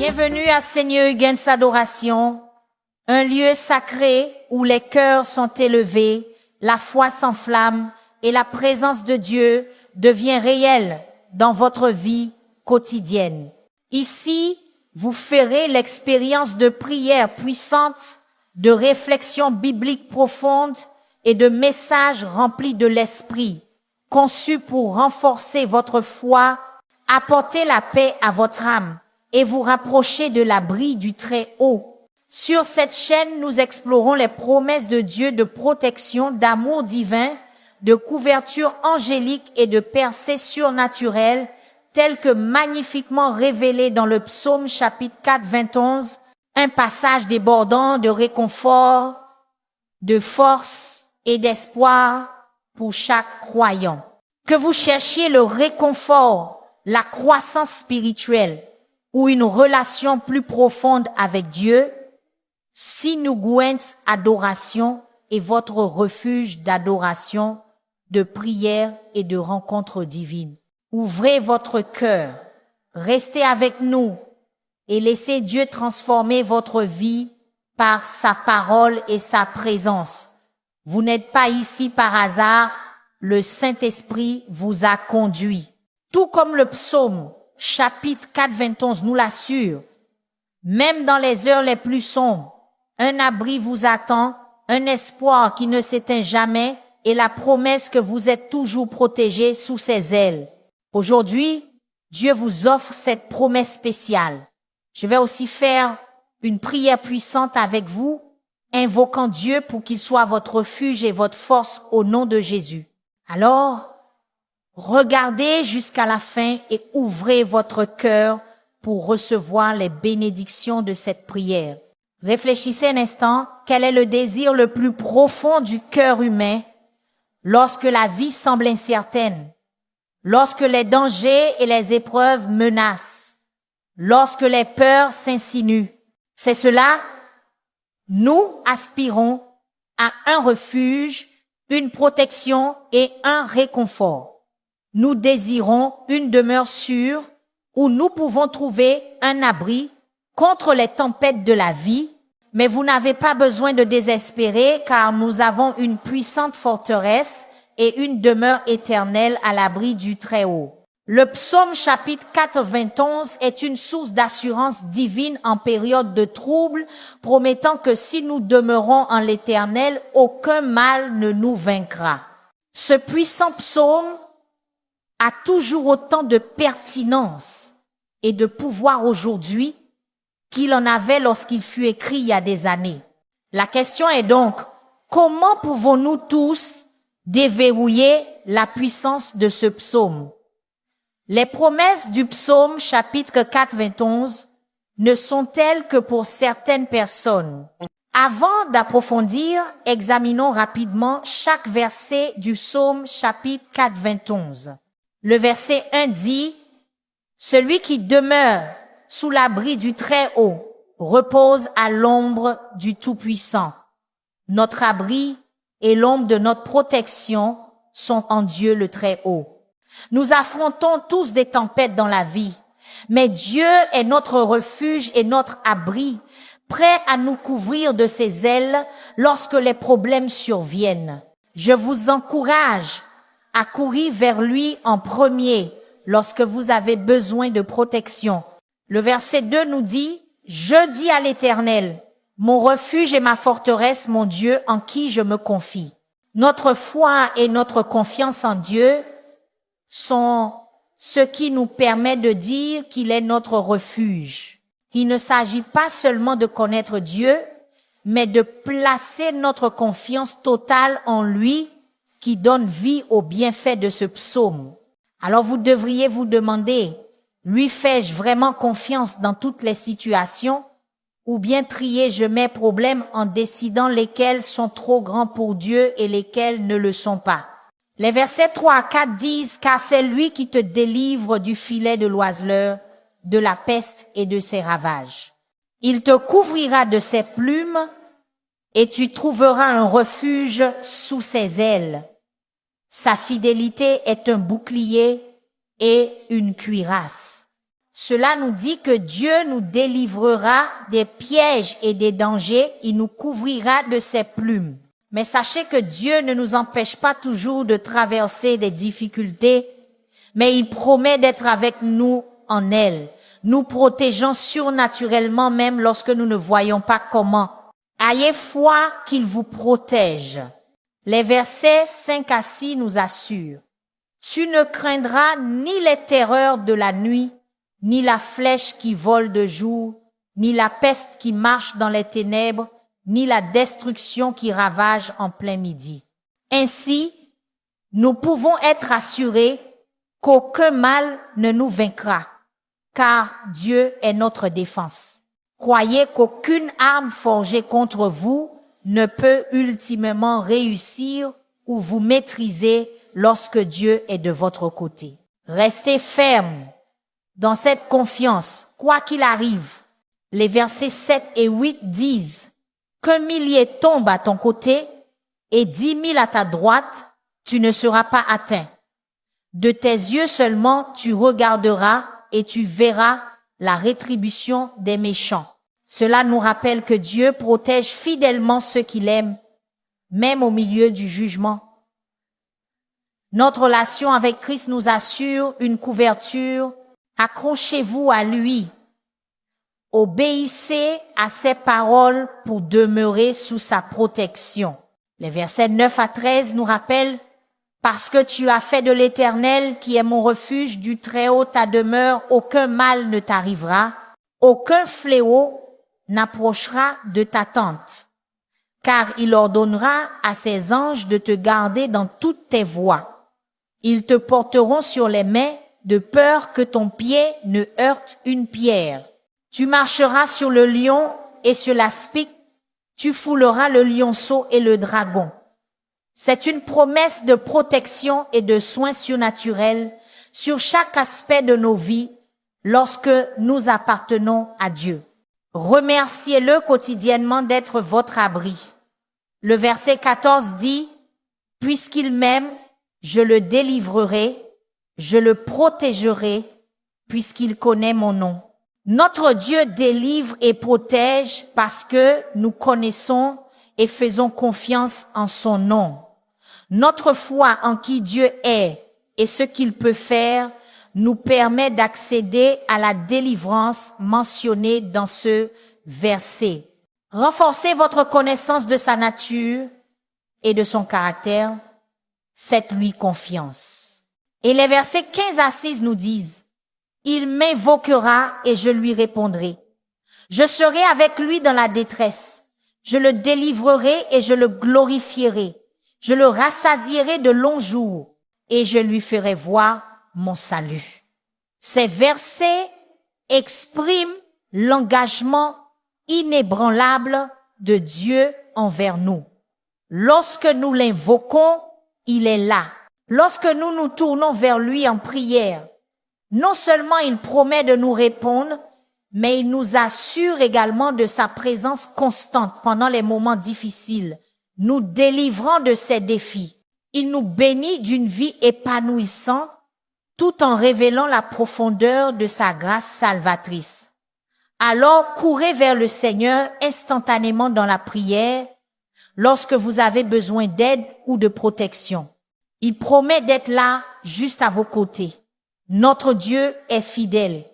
Bienvenue à Seigneur Huygens Adoration, un lieu sacré où les cœurs sont élevés, la foi s'enflamme et la présence de Dieu devient réelle dans votre vie quotidienne. Ici, vous ferez l'expérience de prières puissantes, de réflexions bibliques profondes et de messages remplis de l'esprit, conçus pour renforcer votre foi, apporter la paix à votre âme et vous rapprocher de l'abri du Très-Haut. Sur cette chaîne, nous explorons les promesses de Dieu de protection, d'amour divin, de couverture angélique et de percée surnaturelle, telles que magnifiquement révélées dans le psaume chapitre 4, 21, un passage débordant de réconfort, de force et d'espoir pour chaque croyant. Que vous cherchiez le réconfort, la croissance spirituelle ou une relation plus profonde avec Dieu, Sinugwens Adoration est votre refuge d'adoration, de prière et de rencontre divine. Ouvrez votre cœur, restez avec nous et laissez Dieu transformer votre vie par sa parole et sa présence. Vous n'êtes pas ici par hasard, le Saint-Esprit vous a conduit. Tout comme le psaume chapitre 4, 21 nous l'assure, même dans les heures les plus sombres, un abri vous attend, un espoir qui ne s'éteint jamais et la promesse que vous êtes toujours protégés sous ses ailes. Aujourd'hui, Dieu vous offre cette promesse spéciale. Je vais aussi faire une prière puissante avec vous, invoquant Dieu pour qu'il soit votre refuge et votre force au nom de Jésus. Alors, regardez jusqu'à la fin et ouvrez votre cœur pour recevoir les bénédictions de cette prière. Réfléchissez un instant, quel est le désir le plus profond du cœur humain lorsque la vie semble incertaine, lorsque les dangers et les épreuves menacent, lorsque les peurs s'insinuent. C'est cela, nous aspirons à un refuge, une protection et un réconfort. Nous désirons une demeure sûre où nous pouvons trouver un abri contre les tempêtes de la vie, mais vous n'avez pas besoin de désespérer car nous avons une puissante forteresse et une demeure éternelle à l'abri du Très-Haut. Le psaume chapitre 4, 21 est une source d'assurance divine en période de trouble, promettant que si nous demeurons en l'Éternel, aucun mal ne nous vaincra. Ce puissant psaume a toujours autant de pertinence et de pouvoir aujourd'hui qu'il en avait lorsqu'il fut écrit il y a des années. La question est donc, comment pouvons-nous tous déverrouiller la puissance de ce psaume? Les promesses du psaume chapitre 4, 21 ne sont telles que pour certaines personnes. Avant d'approfondir, examinons rapidement chaque verset du psaume chapitre 4, 21. Le verset 1 dit, « Celui qui demeure sous l'abri du Très-Haut repose à l'ombre du Tout-Puissant. Notre abri et l'ombre de notre protection sont en Dieu le Très-Haut. » Nous affrontons tous des tempêtes dans la vie, mais Dieu est notre refuge et notre abri, prêt à nous couvrir de ses ailes lorsque les problèmes surviennent. Je vous encourage à courir vers lui en premier lorsque vous avez besoin de protection. Le verset 2 nous dit, « Je dis à l'Éternel, mon refuge et ma forteresse, mon Dieu, en qui je me confie. » Notre foi et notre confiance en Dieu sont ce qui nous permet de dire qu'il est notre refuge. Il ne s'agit pas seulement de connaître Dieu, mais de placer notre confiance totale en lui qui donne vie aux bienfaits de ce psaume. Alors vous devriez vous demander, lui fais-je vraiment confiance dans toutes les situations ou bien trier-je mes problèmes en décidant lesquels sont trop grands pour Dieu et lesquels ne le sont pas? Les versets 3 à 4 disent, « Car c'est lui qui te délivre du filet de l'oiseleur, de la peste et de ses ravages. Il te couvrira de ses plumes et tu trouveras un refuge sous ses ailes. Sa fidélité est un bouclier et une cuirasse. » Cela nous dit que Dieu nous délivrera des pièges et des dangers, il nous couvrira de ses plumes. Mais sachez que Dieu ne nous empêche pas toujours de traverser des difficultés, mais il promet d'être avec nous en elles, nous protégeant surnaturellement même lorsque nous ne voyons pas comment. Ayez foi qu'il vous protège. Les versets 5 à 6 nous assurent. Tu ne craindras ni les terreurs de la nuit, ni la flèche qui vole de jour, ni la peste qui marche dans les ténèbres, ni la destruction qui ravage en plein midi. Ainsi, nous pouvons être assurés qu'aucun mal ne nous vaincra, car Dieu est notre défense. Croyez qu'aucune arme forgée contre vous ne peut ultimement réussir ou vous maîtriser lorsque Dieu est de votre côté. Restez ferme dans cette confiance, quoi qu'il arrive. Les versets 7 et 8 disent qu'un millier tombe à ton côté et 10 000 à ta droite, tu ne seras pas atteint. De tes yeux seulement tu regarderas et tu verras la rétribution des méchants. Cela nous rappelle que Dieu protège fidèlement ceux qu'il aime, même au milieu du jugement. Notre relation avec Christ nous assure une couverture. Accrochez-vous à lui. Obéissez à ses paroles pour demeurer sous sa protection. Les versets 9 à 13 nous rappellent « Parce que tu as fait de l'Éternel, qui est mon refuge, du Très-Haut ta demeure, aucun mal ne t'arrivera, aucun fléau n'approchera de ta tente, car il ordonnera à ses anges de te garder dans toutes tes voies. Ils te porteront sur les mains, de peur que ton pied ne heurte une pierre. Tu marcheras sur le lion et sur l'aspic, tu fouleras le lionceau et le dragon. » C'est une promesse de protection et de soins surnaturels sur chaque aspect de nos vies lorsque nous appartenons à Dieu. Remerciez-le quotidiennement d'être votre abri. Le verset 14 dit « Puisqu'il m'aime, je le délivrerai, je le protégerai, puisqu'il connaît mon nom. » Notre Dieu délivre et protège parce que nous connaissons et faisons confiance en son nom. Notre foi en qui Dieu est et ce qu'il peut faire nous permet d'accéder à la délivrance mentionnée dans ce verset. Renforcez votre connaissance de sa nature et de son caractère. Faites-lui confiance. Et les versets 15 à 6 nous disent « Il m'invoquera et je lui répondrai. Je serai avec lui dans la détresse. Je le délivrerai et je le glorifierai. Je le rassasierai de longs jours et je lui ferai voir mon salut. » Ces versets expriment l'engagement inébranlable de Dieu envers nous. Lorsque nous l'invoquons, il est là. Lorsque nous nous tournons vers lui en prière, non seulement il promet de nous répondre, mais il nous assure également de sa présence constante pendant les moments difficiles, nous délivrant de ces défis. Il nous bénit d'une vie épanouissante tout en révélant la profondeur de sa grâce salvatrice. Alors, courez vers le Seigneur instantanément dans la prière lorsque vous avez besoin d'aide ou de protection. Il promet d'être là juste à vos côtés. Notre Dieu est fidèle.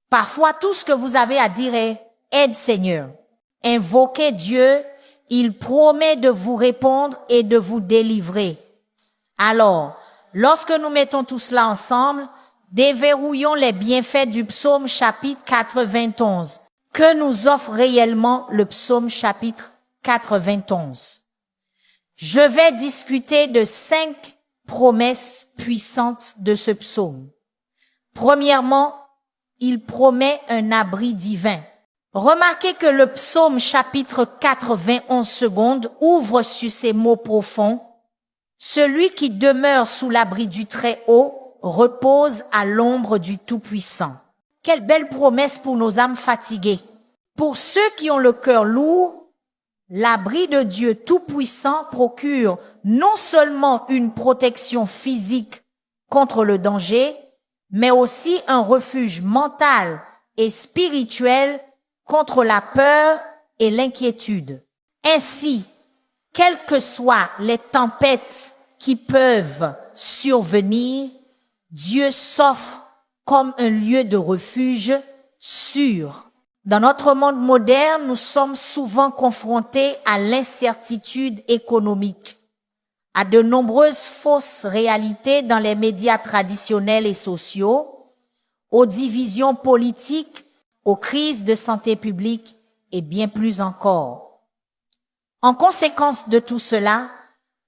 Parfois, tout ce que vous avez à dire est « Aide Seigneur ». Invoquez Dieu, il promet de vous répondre et de vous délivrer. Alors, lorsque nous mettons tout cela ensemble, déverrouillons les bienfaits du psaume chapitre 91. Que nous offre réellement le psaume chapitre 91? Je vais discuter de 5 promesses puissantes de ce psaume. Premièrement, il promet un abri divin. Remarquez que le psaume chapitre 91 secondes ouvre sur ces mots profonds. Celui qui demeure sous l'abri du Très-Haut repose à l'ombre du Tout-Puissant. Quelle belle promesse pour nos âmes fatiguées. Pour ceux qui ont le cœur lourd, l'abri de Dieu Tout-Puissant procure non seulement une protection physique contre le danger, mais aussi un refuge mental et spirituel contre la peur et l'inquiétude. Ainsi, quelles que soient les tempêtes qui peuvent survenir, Dieu s'offre comme un lieu de refuge sûr. Dans notre monde moderne, nous sommes souvent confrontés à l'incertitude économique, à de nombreuses fausses réalités dans les médias traditionnels et sociaux, aux divisions politiques, aux crises de santé publique et bien plus encore. En conséquence de tout cela,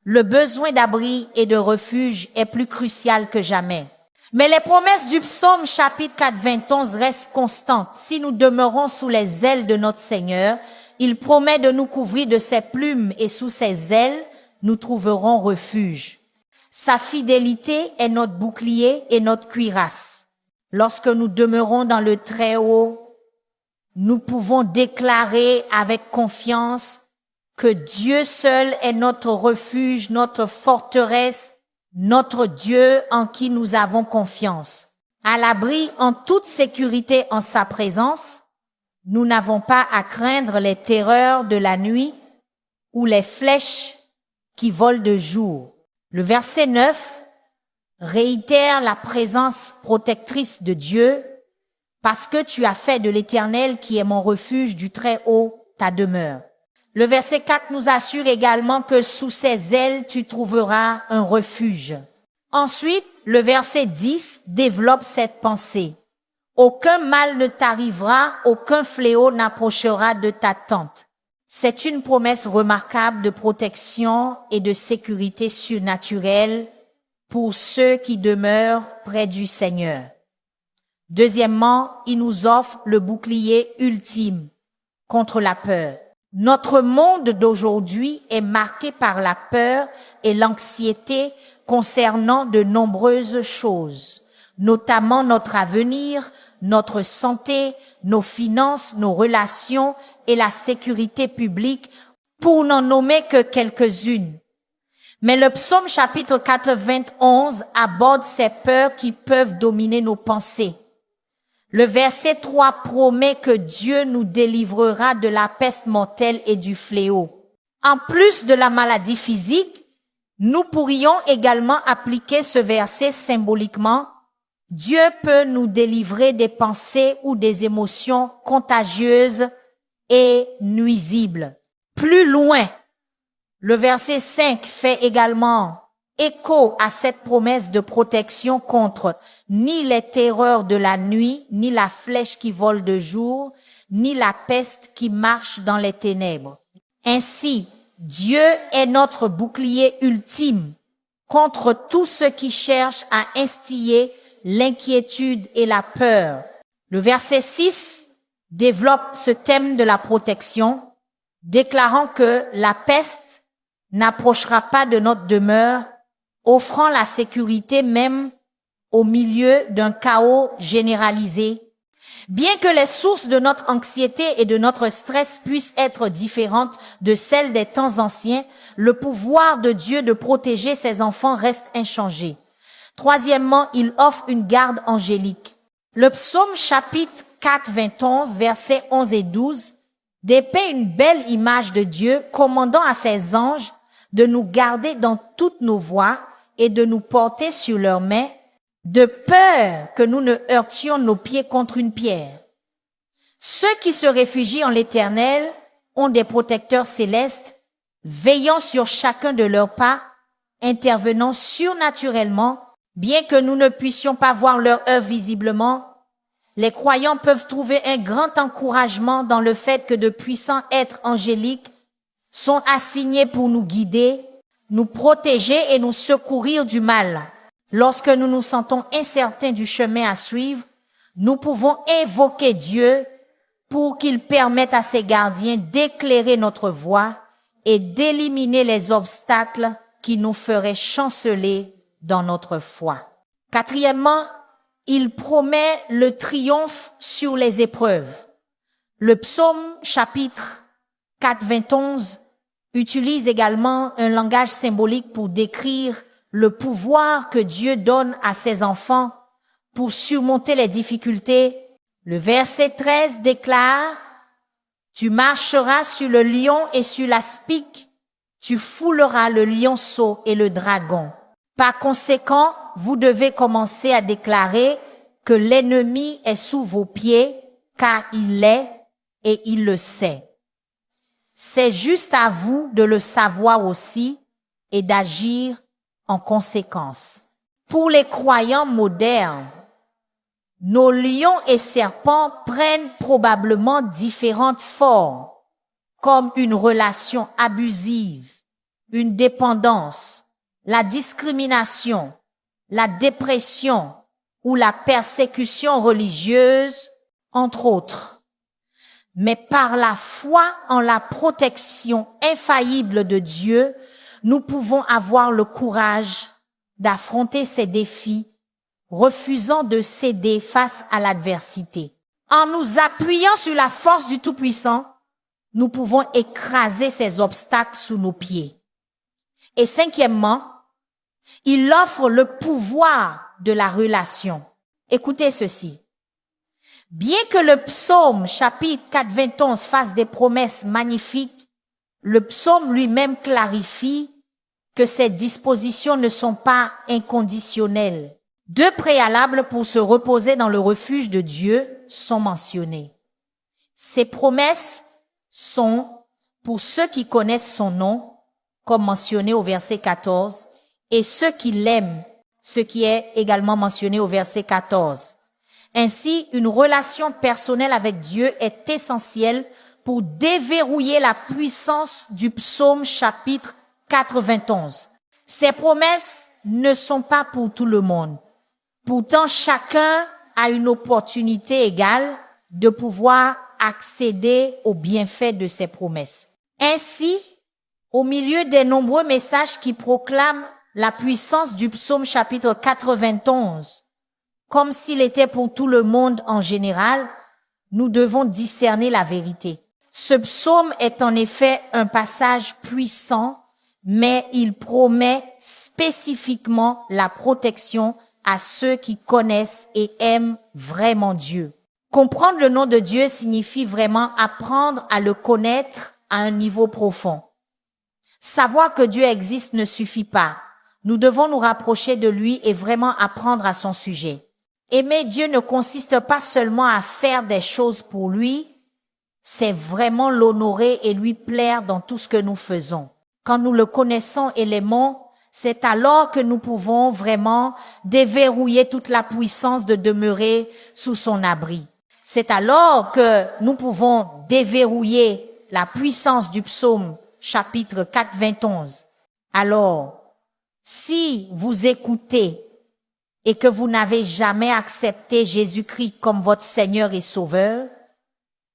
le besoin d'abri et de refuge est plus crucial que jamais. Mais les promesses du psaume chapitre 4, 21 restent constantes. Si nous demeurons sous les ailes de notre Seigneur, il promet de nous couvrir de ses plumes et sous ses ailes, nous trouverons refuge. Sa fidélité est notre bouclier et notre cuirasse. Lorsque nous demeurons dans le Très-Haut, nous pouvons déclarer avec confiance que Dieu seul est notre refuge, notre forteresse, notre Dieu en qui nous avons confiance. À l'abri en toute sécurité en sa présence, nous n'avons pas à craindre les terreurs de la nuit ou les flèches qui volent de jour. Le verset 9 réitère la présence protectrice de Dieu parce que tu as fait de l'Éternel qui est mon refuge du Très-Haut ta demeure. Le verset 4 nous assure également que sous ses ailes, tu trouveras un refuge. Ensuite, le verset 10 développe cette pensée. Aucun mal ne t'arrivera, aucun fléau n'approchera de ta tente. C'est une promesse remarquable de protection et de sécurité surnaturelle pour ceux qui demeurent près du Seigneur. Deuxièmement, il nous offre le bouclier ultime contre la peur. Notre monde d'aujourd'hui est marqué par la peur et l'anxiété concernant de nombreuses choses, notamment notre avenir, notre santé, nos finances, nos relations et la sécurité publique, pour n'en nommer que quelques-unes. Mais le psaume chapitre 91 aborde ces peurs qui peuvent dominer nos pensées. Le verset 3 promet que Dieu nous délivrera de la peste mortelle et du fléau. En plus de la maladie physique, nous pourrions également appliquer ce verset symboliquement. Dieu peut nous délivrer des pensées ou des émotions contagieuses et nuisibles. Plus loin, le verset 5 fait également écho à cette promesse de protection contre ni les terreurs de la nuit, ni la flèche qui vole de jour, ni la peste qui marche dans les ténèbres. Ainsi, Dieu est notre bouclier ultime contre tous ceux qui cherchent à instiller l'inquiétude et la peur. Le verset 6 développe ce thème de la protection, déclarant que la peste n'approchera pas de notre demeure, offrant la sécurité même au milieu d'un chaos généralisé. Bien que les sources de notre anxiété et de notre stress puissent être différentes de celles des temps anciens, le pouvoir de Dieu de protéger ses enfants reste inchangé. Troisièmement, il offre une garde angélique. Le psaume chapitre 4, 21, versets 11 et 12 dépeint une belle image de Dieu commandant à ses anges de nous garder dans toutes nos voies et de nous porter sur leurs mains, de peur que nous ne heurtions nos pieds contre une pierre. Ceux qui se réfugient en l'Éternel ont des protecteurs célestes, veillant sur chacun de leurs pas, intervenant surnaturellement, bien que nous ne puissions pas voir leur œuvre visiblement. Les croyants peuvent trouver un grand encouragement dans le fait que de puissants êtres angéliques sont assignés pour nous guider, nous protéger et nous secourir du mal. Lorsque nous nous sentons incertains du chemin à suivre, nous pouvons invoquer Dieu pour qu'il permette à ses gardiens d'éclairer notre voie et d'éliminer les obstacles qui nous feraient chanceler dans notre foi. Quatrièmement, il promet le triomphe sur les épreuves. Le psaume chapitre 4, 21 utilise également un langage symbolique pour décrire le pouvoir que Dieu donne à ses enfants pour surmonter les difficultés. Le verset 13 déclare, « Tu marcheras sur le lion et sur l'aspic, tu fouleras le lionceau et le dragon. » Par conséquent, vous devez commencer à déclarer que l'ennemi est sous vos pieds, car il l'est et il le sait. C'est juste à vous de le savoir aussi et d'agir en conséquence. Pour les croyants modernes, nos lions et serpents prennent probablement différentes formes, comme une relation abusive, une dépendance, la discrimination, la dépression ou la persécution religieuse, entre autres. Mais par la foi en la protection infaillible de Dieu, nous pouvons avoir le courage d'affronter ces défis, refusant de céder face à l'adversité. En nous appuyant sur la force du Tout-Puissant, nous pouvons écraser ces obstacles sous nos pieds. Et cinquièmement, il offre le pouvoir de la relation. Écoutez ceci. Bien que le psaume chapitre 4:21 fasse des promesses magnifiques, le psaume lui-même clarifie que ces dispositions ne sont pas inconditionnelles. Deux préalables pour se reposer dans le refuge de Dieu sont mentionnés. Ces promesses sont pour ceux qui connaissent son nom, comme mentionné au verset 14, et ceux qui l'aiment, ce qui est également mentionné au verset 14. Ainsi, une relation personnelle avec Dieu est essentielle pour déverrouiller la puissance du psaume chapitre 91. Ces promesses ne sont pas pour tout le monde. Pourtant, chacun a une opportunité égale de pouvoir accéder aux bienfaits de ces promesses. Ainsi, au milieu des nombreux messages qui proclament la puissance du psaume chapitre 91, comme s'il était pour tout le monde en général, nous devons discerner la vérité. Ce psaume est en effet un passage puissant, mais il promet spécifiquement la protection à ceux qui connaissent et aiment vraiment Dieu. Comprendre le nom de Dieu signifie vraiment apprendre à le connaître à un niveau profond. Savoir que Dieu existe ne suffit pas. Nous devons nous rapprocher de lui et vraiment apprendre à son sujet. Aimer Dieu ne consiste pas seulement à faire des choses pour lui, c'est vraiment l'honorer et lui plaire dans tout ce que nous faisons. Quand nous le connaissons et l'aimons, c'est alors que nous pouvons vraiment déverrouiller toute la puissance de demeurer sous son abri. C'est alors que nous pouvons déverrouiller la puissance du psaume chapitre 4:21. Alors, si vous écoutez et que vous n'avez jamais accepté Jésus-Christ comme votre Seigneur et Sauveur,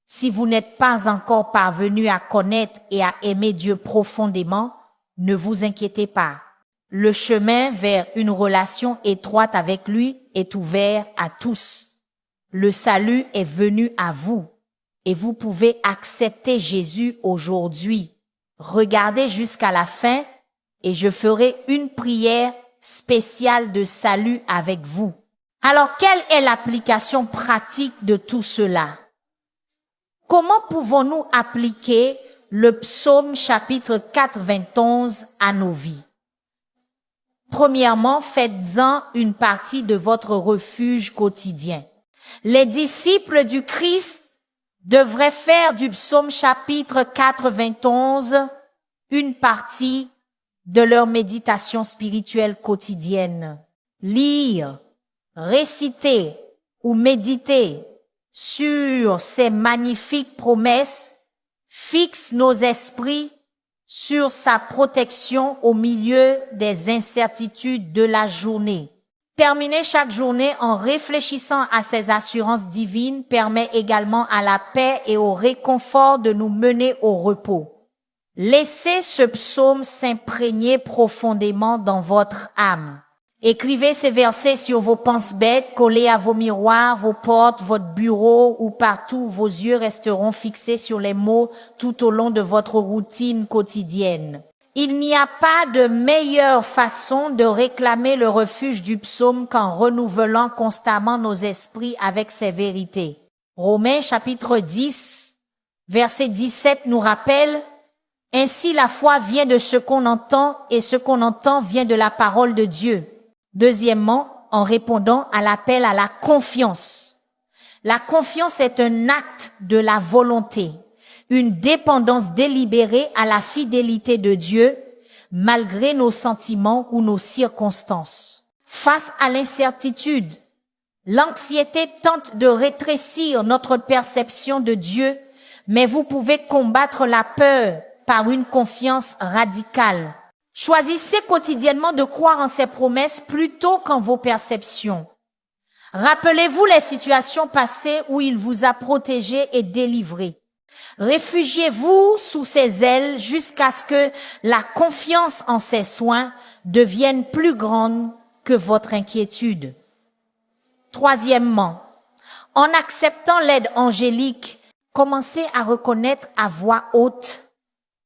si vous n'êtes pas encore parvenu à connaître et à aimer Dieu profondément, ne vous inquiétez pas. Le chemin vers une relation étroite avec lui est ouvert à tous. Le salut est venu à vous et vous pouvez accepter Jésus aujourd'hui. Regardez jusqu'à la fin et je ferai une prière spéciale de salut avec vous. Alors, quelle est l'application pratique de tout cela? Comment pouvons-nous appliquer le psaume chapitre 4:21 à nos vies? Premièrement, faites-en une partie de votre refuge quotidien. Les disciples du Christ devraient faire du psaume chapitre 4:21 une partie de leur méditation spirituelle quotidienne. Lire, réciter ou méditer sur ces magnifiques promesses fixe nos esprits sur sa protection au milieu des incertitudes de la journée. Terminer chaque journée en réfléchissant à ces assurances divines permet également à la paix et au réconfort de nous mener au repos. Laissez ce psaume s'imprégner profondément dans votre âme. Écrivez ces versets sur vos pense-bêtes, collés à vos miroirs, vos portes, votre bureau ou partout où vos yeux resteront fixés sur les mots tout au long de votre routine quotidienne. Il n'y a pas de meilleure façon de réclamer le refuge du psaume qu'en renouvelant constamment nos esprits avec ces vérités. Romains chapitre 10, verset 17 nous rappelle: ainsi la foi vient de ce qu'on entend et ce qu'on entend vient de la parole de Dieu. Deuxièmement, en répondant à l'appel à la confiance. La confiance est un acte de la volonté, une dépendance délibérée à la fidélité de Dieu, malgré nos sentiments ou nos circonstances. Face à l'incertitude, l'anxiété tente de rétrécir notre perception de Dieu, mais vous pouvez combattre la peur par une confiance radicale. Choisissez quotidiennement de croire en ses promesses plutôt qu'en vos perceptions. Rappelez-vous les situations passées où il vous a protégé et délivré. Réfugiez-vous sous ses ailes jusqu'à ce que la confiance en ses soins devienne plus grande que votre inquiétude. Troisièmement, en acceptant l'aide angélique, commencez à reconnaître à voix haute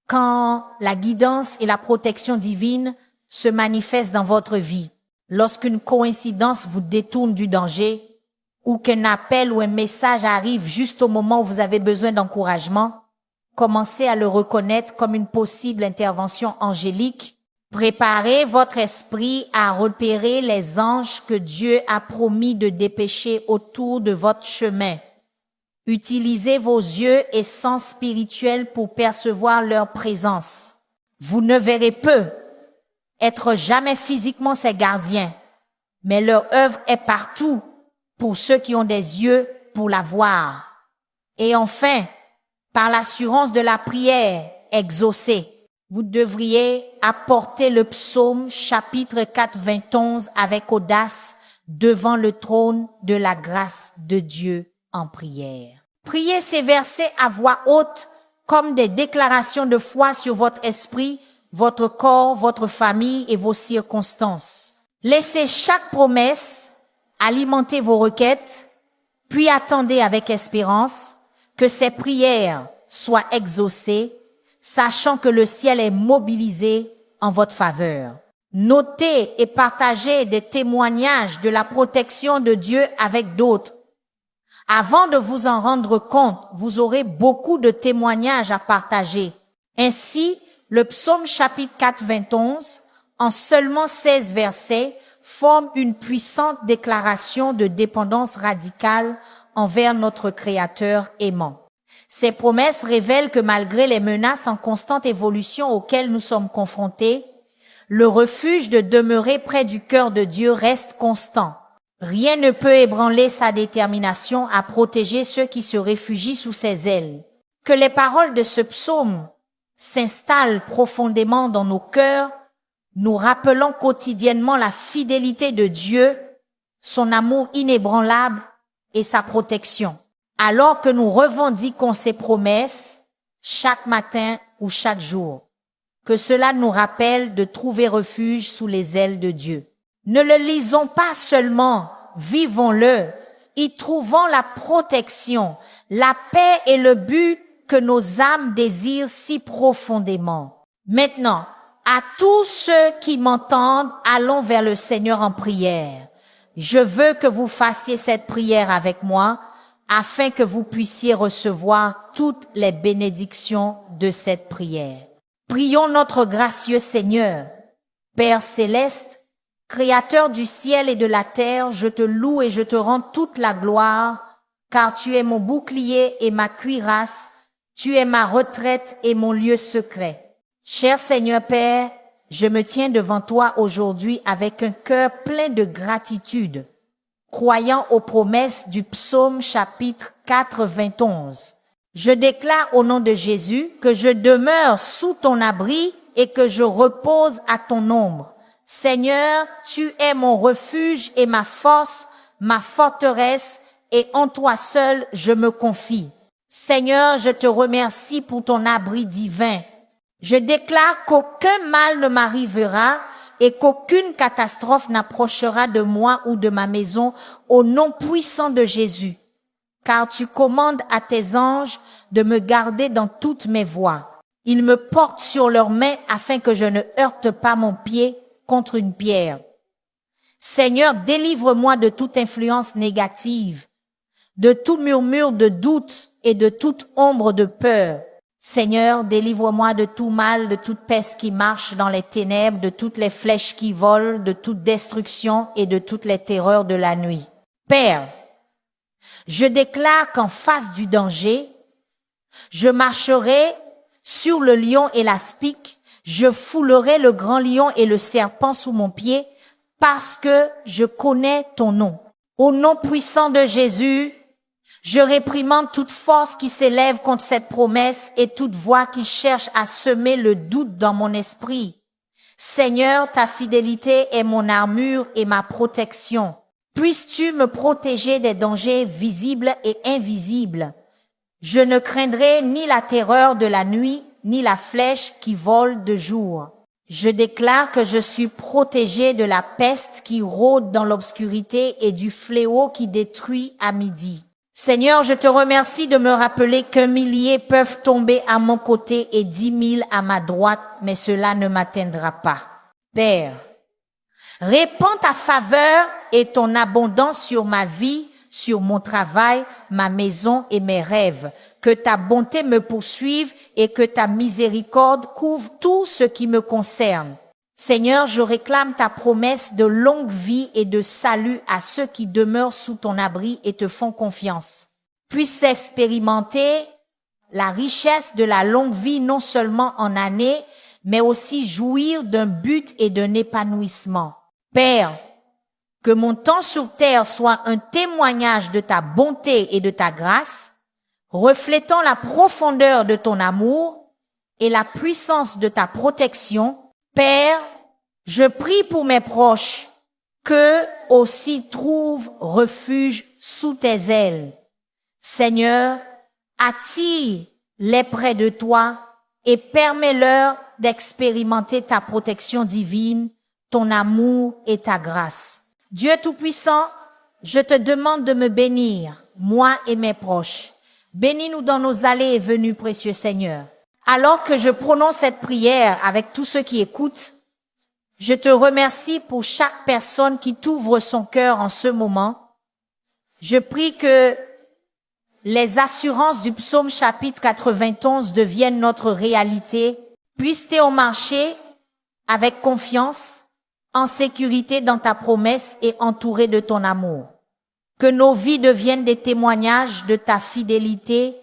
quand la guidance et la protection divine se manifestent dans votre vie. Lorsqu'une coïncidence vous détourne du danger, ou qu'un appel ou un message arrive juste au moment où vous avez besoin d'encouragement, commencez à le reconnaître comme une possible intervention angélique. Préparez votre esprit à repérer les anges que Dieu a promis de dépêcher autour de votre chemin. Utilisez vos yeux et sens spirituels pour percevoir leur présence. Vous ne verrez peu, être jamais physiquement ses gardiens, mais leur œuvre est partout pour ceux qui ont des yeux pour la voir. Et enfin, par l'assurance de la prière exaucée, vous devriez apporter le psaume chapitre 91 avec audace devant le trône de la grâce de Dieu en prière. Priez ces versets à voix haute comme des déclarations de foi sur votre esprit, votre corps, votre famille et vos circonstances. Laissez chaque promesse alimenter vos requêtes, puis attendez avec espérance que ces prières soient exaucées, sachant que le ciel est mobilisé en votre faveur. Notez et partagez des témoignages de la protection de Dieu avec d'autres. Avant de vous en rendre compte, vous aurez beaucoup de témoignages à partager. Ainsi, le psaume chapitre 91, en seulement 16 versets, forme une puissante déclaration de dépendance radicale envers notre Créateur aimant. Ces promesses révèlent que malgré les menaces en constante évolution auxquelles nous sommes confrontés, le refuge de demeurer près du cœur de Dieu reste constant. Rien ne peut ébranler sa détermination à protéger ceux qui se réfugient sous ses ailes. Que les paroles de ce psaume s'installent profondément dans nos cœurs, nous rappelant quotidiennement la fidélité de Dieu, son amour inébranlable et sa protection. Alors que nous revendiquons ses promesses chaque matin ou chaque jour. Que cela nous rappelle de trouver refuge sous les ailes de Dieu. Ne le lisons pas seulement, vivons-le, y trouvons la protection, la paix et le but que nos âmes désirent si profondément. Maintenant, à tous ceux qui m'entendent, allons vers le Seigneur en prière. Je veux que vous fassiez cette prière avec moi, afin que vous puissiez recevoir toutes les bénédictions de cette prière. Prions notre gracieux Seigneur. Père céleste, Créateur du ciel et de la terre, je te loue et je te rends toute la gloire, car tu es mon bouclier et ma cuirasse, tu es ma retraite et mon lieu secret. Cher Seigneur Père, je me tiens devant toi aujourd'hui avec un cœur plein de gratitude, croyant aux promesses du psaume chapitre 91. Je déclare au nom de Jésus que je demeure sous ton abri et que je repose à ton ombre. Seigneur, tu es mon refuge et ma force, ma forteresse, et en toi seul je me confie. Seigneur, je te remercie pour ton abri divin. Je déclare qu'aucun mal ne m'arrivera et qu'aucune catastrophe n'approchera de moi ou de ma maison au nom puissant de Jésus. Car tu commandes à tes anges de me garder dans toutes mes voies. Ils me portent sur leurs mains afin que je ne heurte pas mon pied contre une pierre. Seigneur, délivre-moi de toute influence négative, de tout murmure de doute et de toute ombre de peur. Seigneur, délivre-moi de tout mal, de toute peste qui marche dans les ténèbres, de toutes les flèches qui volent, de toute destruction et de toutes les terreurs de la nuit. Père, je déclare qu'en face du danger, je marcherai sur le lion et l'aspic, je foulerai le grand lion et le serpent sous mon pied, parce que je connais ton nom. Au nom puissant de Jésus, je réprimande toute force qui s'élève contre cette promesse et toute voix qui cherche à semer le doute dans mon esprit. Seigneur, ta fidélité est mon armure et ma protection. Puisses-tu me protéger des dangers visibles et invisibles. Je ne craindrai ni la terreur de la nuit, ni la flèche qui vole de jour. Je déclare que je suis protégé de la peste qui rôde dans l'obscurité et du fléau qui détruit à midi. Seigneur, je te remercie de me rappeler qu'un millier peuvent tomber à mon côté et 10 000 à ma droite, mais cela ne m'atteindra pas. Père, répands ta faveur et ton abondance sur ma vie, sur mon travail, ma maison et mes rêves. Que ta bonté me poursuive et que ta miséricorde couvre tout ce qui me concerne. Seigneur, je réclame ta promesse de longue vie et de salut à ceux qui demeurent sous ton abri et te font confiance. Puissent expérimenter la richesse de la longue vie non seulement en années, mais aussi jouir d'un but et d'un épanouissement. Père, que mon temps sur terre soit un témoignage de ta bonté et de ta grâce, reflétant la profondeur de ton amour et la puissance de ta protection. Père, je prie pour mes proches, qu'eux aussi trouvent refuge sous tes ailes. Seigneur, attire-les près de toi et permets-leur d'expérimenter ta protection divine, ton amour et ta grâce. Dieu Tout-Puissant, je te demande de me bénir, moi et mes proches. Bénis-nous dans nos allées et venues, précieux Seigneur. Alors que je prononce cette prière avec tous ceux qui écoutent, je te remercie pour chaque personne qui t'ouvre son cœur en ce moment. Je prie que les assurances du psaume chapitre 91 deviennent notre réalité. Puisses-tu au marché avec confiance, en sécurité dans ta promesse et entouré de ton amour. Que nos vies deviennent des témoignages de ta fidélité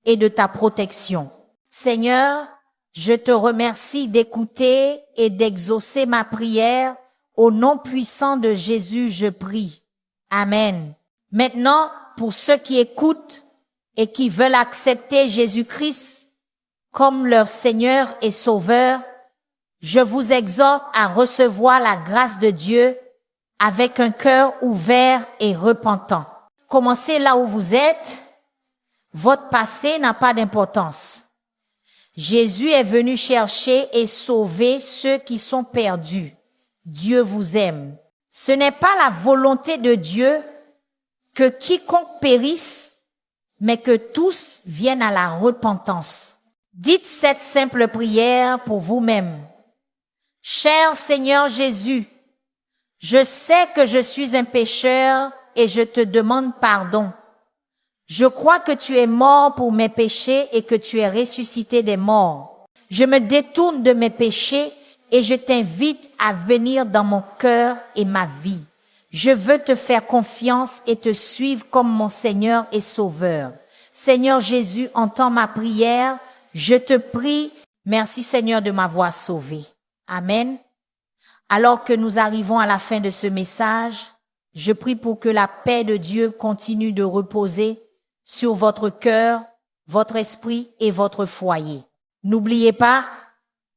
et de ta protection. Seigneur, je te remercie d'écouter et d'exaucer ma prière. Au nom puissant de Jésus, je prie. Amen. Maintenant, pour ceux qui écoutent et qui veulent accepter Jésus-Christ comme leur Seigneur et Sauveur, je vous exhorte à recevoir la grâce de Dieu avec un cœur ouvert et repentant. Commencez là où vous êtes. Votre passé n'a pas d'importance. Jésus est venu chercher et sauver ceux qui sont perdus. Dieu vous aime. Ce n'est pas la volonté de Dieu que quiconque périsse, mais que tous viennent à la repentance. Dites cette simple prière pour vous-même. Cher Seigneur Jésus, je sais que je suis un pécheur et je te demande pardon. Je crois que tu es mort pour mes péchés et que tu es ressuscité des morts. Je me détourne de mes péchés et je t'invite à venir dans mon cœur et ma vie. Je veux te faire confiance et te suivre comme mon Seigneur et Sauveur. Seigneur Jésus, entends ma prière. Je te prie. Merci Seigneur de m'avoir sauvé. Amen. Alors que nous arrivons à la fin de ce message, je prie pour que la paix de Dieu continue de reposer sur votre cœur, votre esprit et votre foyer. N'oubliez pas,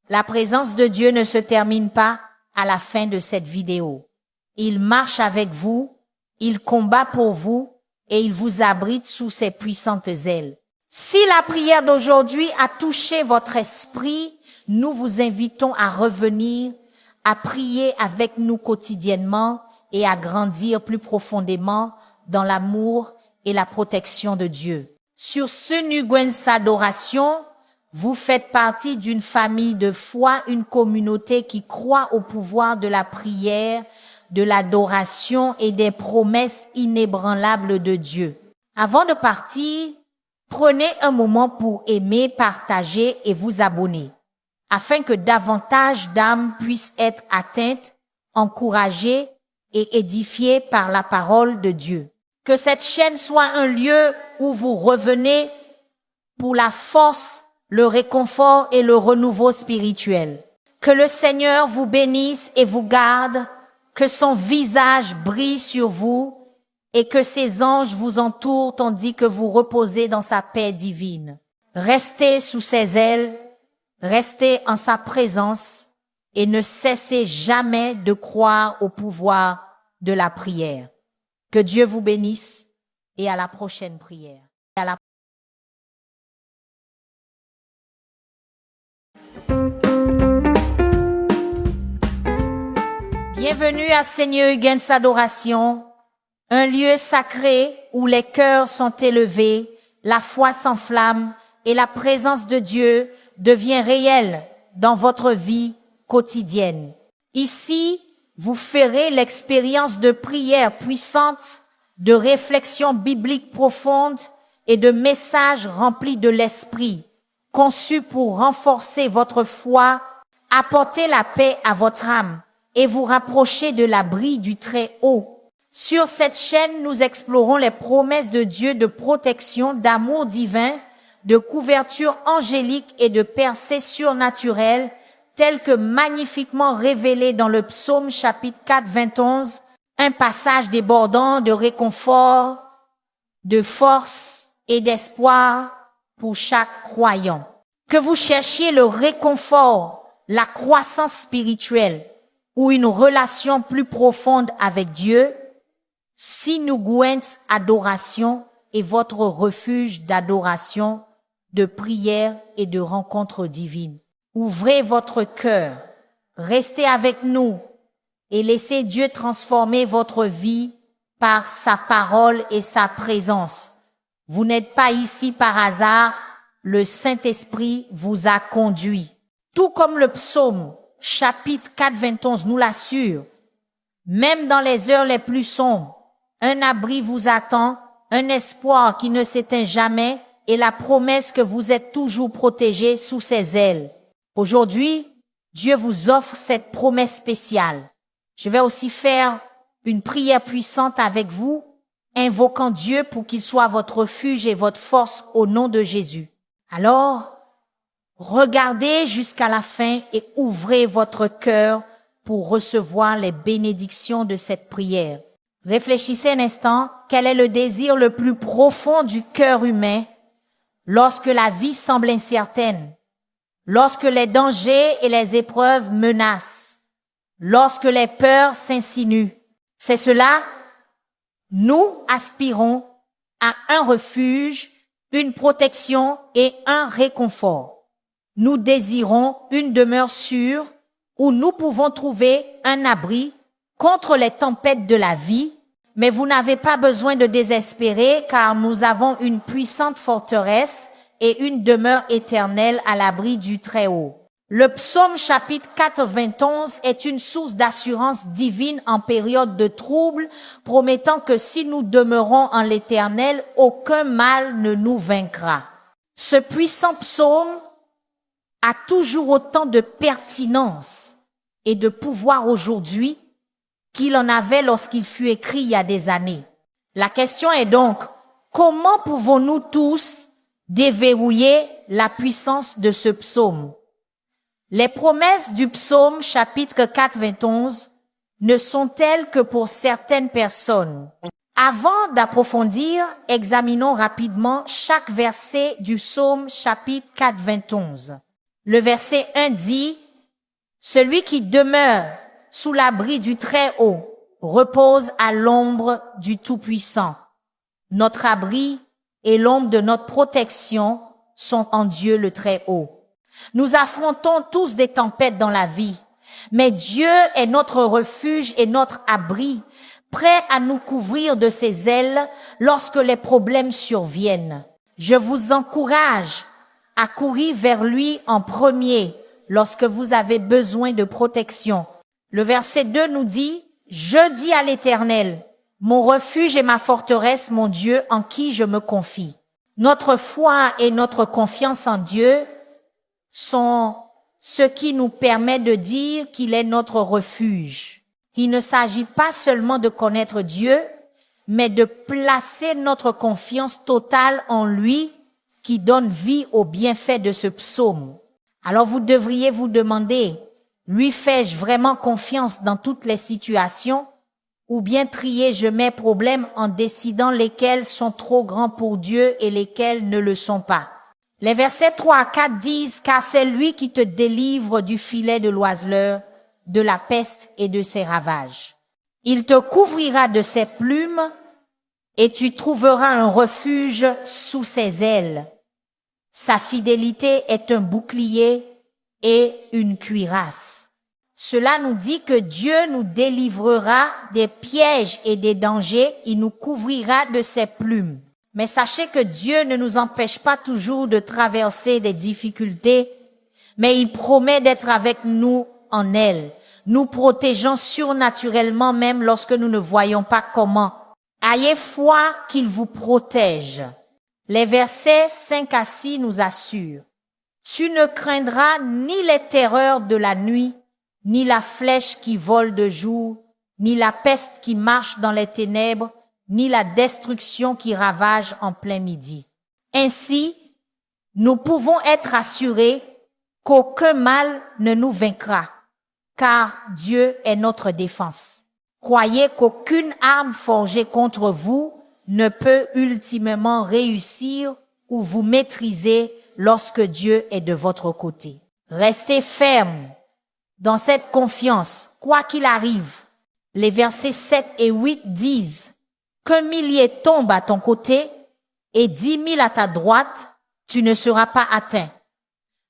la présence de Dieu ne se termine pas à la fin de cette vidéo. Il marche avec vous, il combat pour vous et il vous abrite sous ses puissantes ailes. Si la prière d'aujourd'hui a touché votre esprit, nous vous invitons à revenir, à prier avec nous quotidiennement et à grandir plus profondément dans l'amour et la protection de Dieu. Sur ce Nguyen S'adoration, Vous faites partie d'une famille de foi, une communauté qui croit au pouvoir de la prière, de l'adoration et des promesses inébranlables de Dieu. Avant de partir, prenez un moment pour aimer, partager et vous abonner, afin que davantage d'âmes puissent être atteintes, encouragées et édifiées par la parole de Dieu. Que cette chaîne soit un lieu où vous revenez pour la force, le réconfort et le renouveau spirituel. Que le Seigneur vous bénisse et vous garde, que son visage brille sur vous et que ses anges vous entourent tandis que vous reposez dans sa paix divine. Restez sous ses ailes, restez en sa présence et ne cessez jamais de croire au pouvoir de la prière. Que Dieu vous bénisse et à la prochaine prière. Bienvenue à Seigneur Huygens Adoration, un lieu sacré où les cœurs sont élevés, la foi s'enflamme et la présence de Dieu devient réelle dans votre vie quotidienne. Ici, vous ferez l'expérience de prières puissantes, de réflexions bibliques profondes et de messages remplis de l'esprit, conçus pour renforcer votre foi, apporter la paix à votre âme et vous rapprocher de l'abri du Très-Haut. Sur cette chaîne, nous explorons les promesses de Dieu de protection, d'amour divin, de couverture angélique et de percée surnaturelle, telles que magnifiquement révélées dans le psaume chapitre 4, 21, un passage débordant de réconfort, de force et d'espoir pour chaque croyant. Que vous cherchiez le réconfort, la croissance spirituelle, ou une relation plus profonde avec Dieu, Sinugwens Adoration est votre refuge d'adoration, de prière et de rencontre divine. Ouvrez votre cœur, restez avec nous et laissez Dieu transformer votre vie par sa parole et sa présence. Vous n'êtes pas ici par hasard, le Saint-Esprit vous a conduit. Tout comme le psaume chapitre 4, 21 nous l'assure, même dans les heures les plus sombres, un abri vous attend, un espoir qui ne s'éteint jamais et la promesse que vous êtes toujours protégés sous ses ailes. Aujourd'hui, Dieu vous offre cette promesse spéciale. Je vais aussi faire une prière puissante avec vous, invoquant Dieu pour qu'il soit votre refuge et votre force au nom de Jésus. Alors, regardez jusqu'à la fin et ouvrez votre cœur pour recevoir les bénédictions de cette prière. Réfléchissez un instant, quel est le désir le plus profond du cœur humain lorsque la vie semble incertaine, lorsque les dangers et les épreuves menacent, lorsque les peurs s'insinuent. C'est cela, nous aspirons à un refuge, une protection et un réconfort. Nous désirons une demeure sûre où nous pouvons trouver un abri contre les tempêtes de la vie, mais vous n'avez pas besoin de désespérer car nous avons une puissante forteresse et une demeure éternelle à l'abri du Très-Haut. Le psaume chapitre 91 est une source d'assurance divine en période de trouble, promettant que si nous demeurons en l'Éternel, aucun mal ne nous vaincra. Ce puissant psaume a toujours autant de pertinence et de pouvoir aujourd'hui qu'il en avait lorsqu'il fut écrit il y a des années. La question est donc, comment pouvons-nous tous déverrouiller la puissance de ce psaume? Les promesses du psaume chapitre 4, 21 ne sont-elles que pour certaines personnes? Avant d'approfondir, examinons rapidement chaque verset du psaume chapitre 4, 21. Le verset 1 dit, « Celui qui demeure sous l'abri du Très-Haut repose à l'ombre du Tout-Puissant. Notre abri et l'ombre de notre protection sont en Dieu le Très-Haut. » Nous affrontons tous des tempêtes dans la vie, mais Dieu est notre refuge et notre abri, prêt à nous couvrir de ses ailes lorsque les problèmes surviennent. Je vous encourage à courir vers lui en premier lorsque vous avez besoin de protection. Le verset 2 nous dit, « Je dis à l'Éternel, mon refuge et ma forteresse, mon Dieu, en qui je me confie. » Notre foi et notre confiance en Dieu sont ce qui nous permet de dire qu'il est notre refuge. Il ne s'agit pas seulement de connaître Dieu, mais de placer notre confiance totale en lui qui donne vie aux bienfaits de ce psaume. Alors vous devriez vous demander, lui fais-je vraiment confiance dans toutes les situations ou bien trier-je mes problèmes en décidant lesquels sont trop grands pour Dieu et lesquels ne le sont pas? Les versets 3 à 4 disent, car c'est lui qui te délivre du filet de l'oiseleur, de la peste et de ses ravages. Il te couvrira de ses plumes et tu trouveras un refuge sous ses ailes. Sa fidélité est un bouclier et une cuirasse. Cela nous dit que Dieu nous délivrera des pièges et des dangers, il nous couvrira de ses plumes. Mais sachez que Dieu ne nous empêche pas toujours de traverser des difficultés, mais il promet d'être avec nous en elles, nous protégeant surnaturellement même lorsque nous ne voyons pas comment. Ayez foi qu'il vous protège. Les versets 5 à 6 nous assurent. Tu ne craindras ni les terreurs de la nuit, ni la flèche qui vole de jour, ni la peste qui marche dans les ténèbres, ni la destruction qui ravage en plein midi. Ainsi, nous pouvons être assurés qu'aucun mal ne nous vaincra, car Dieu est notre défense. Croyez qu'aucune arme forgée contre vous ne peut ultimement réussir ou vous maîtriser lorsque Dieu est de votre côté. Restez ferme dans cette confiance, quoi qu'il arrive. Les versets 7 et 8 disent, qu'un millier tombe à ton côté et 10 000 à ta droite, tu ne seras pas atteint.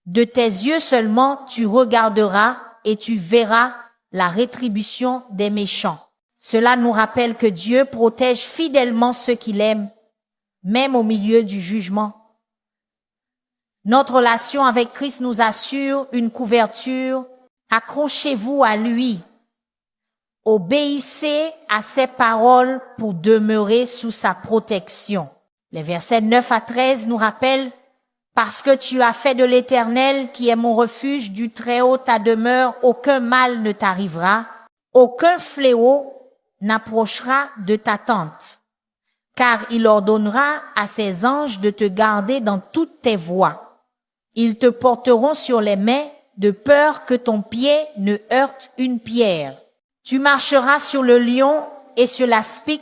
De tes yeux seulement tu regarderas et tu verras la rétribution des méchants. Cela nous rappelle que Dieu protège fidèlement ceux qu'il aime, même au milieu du jugement. Notre relation avec Christ nous assure une couverture. Accrochez-vous à lui. Obéissez à ses paroles pour demeurer sous sa protection. Les versets 9 à 13 nous rappellent, parce que tu as fait de l'Éternel, qui est mon refuge, du Très-Haut ta demeure, aucun mal ne t'arrivera, aucun fléau n'approchera de ta tente, car il ordonnera à ses anges de te garder dans toutes tes voies. Ils te porteront sur les mains, de peur que ton pied ne heurte une pierre. Tu marcheras sur le lion et sur l'aspic,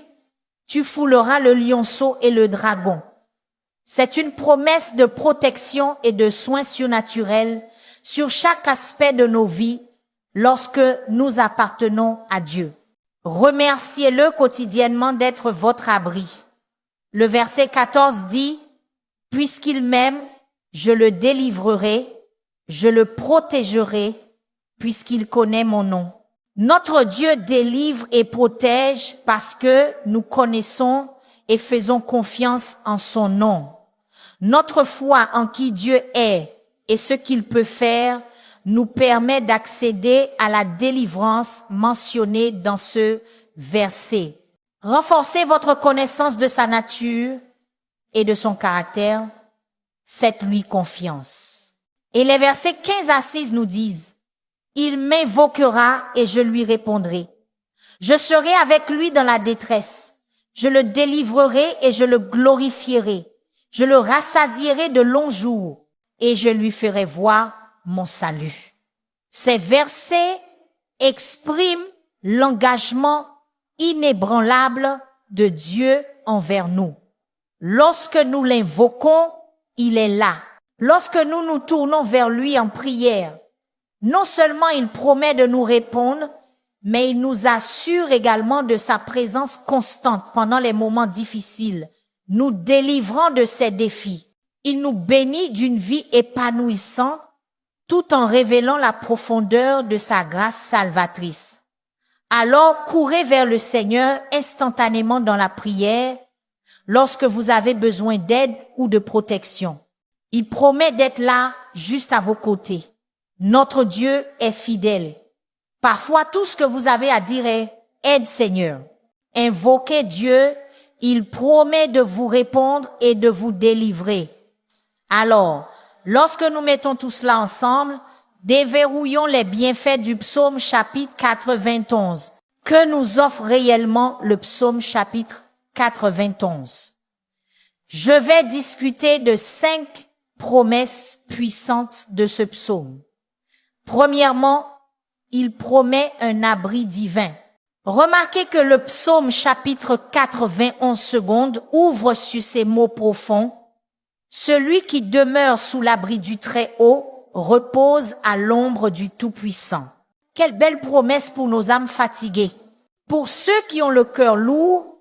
tu fouleras le lionceau et le dragon. C'est une promesse de protection et de soins surnaturels sur chaque aspect de nos vies lorsque nous appartenons à Dieu. Remerciez-le quotidiennement d'être votre abri. Le verset 14 dit, « Puisqu'il m'aime, je le délivrerai, je le protégerai, puisqu'il connaît mon nom. » Notre Dieu délivre et protège parce que nous connaissons et faisons confiance en son nom. Notre foi en qui Dieu est et ce qu'il peut faire nous permet d'accéder à la délivrance mentionnée dans ce verset. Renforcez votre connaissance de sa nature et de son caractère. Faites-lui confiance. Et les versets 15 à 6 nous disent, « Il m'invoquera et je lui répondrai. Je serai avec lui dans la détresse. Je le délivrerai et je le glorifierai. Je le rassasierai de longs jours et je lui ferai voir mon salut. » Ces versets expriment l'engagement inébranlable de Dieu envers nous. Lorsque nous l'invoquons, il est là. Lorsque nous nous tournons vers lui en prière, non seulement il promet de nous répondre, mais il nous assure également de sa présence constante pendant les moments difficiles, nous délivrant de ces défis. Il nous bénit d'une vie épanouissante tout en révélant la profondeur de sa grâce salvatrice. Alors, courez vers le Seigneur instantanément dans la prière lorsque vous avez besoin d'aide ou de protection. Il promet d'être là, juste à vos côtés. Notre Dieu est fidèle. Parfois, tout ce que vous avez à dire est « Aide Seigneur ». Invoquez Dieu, il promet de vous répondre et de vous délivrer. Alors, lorsque nous mettons tout cela ensemble, déverrouillons les bienfaits du psaume chapitre 91. Que nous offre réellement le psaume chapitre 91? Je vais discuter de 5 promesses puissantes de ce psaume. Premièrement, il promet un abri divin. Remarquez que le psaume chapitre 91 secondes ouvre sur ces mots profonds. Celui qui demeure sous l'abri du Très-Haut repose à l'ombre du Tout-Puissant. Quelle belle promesse pour nos âmes fatiguées. Pour ceux qui ont le cœur lourd,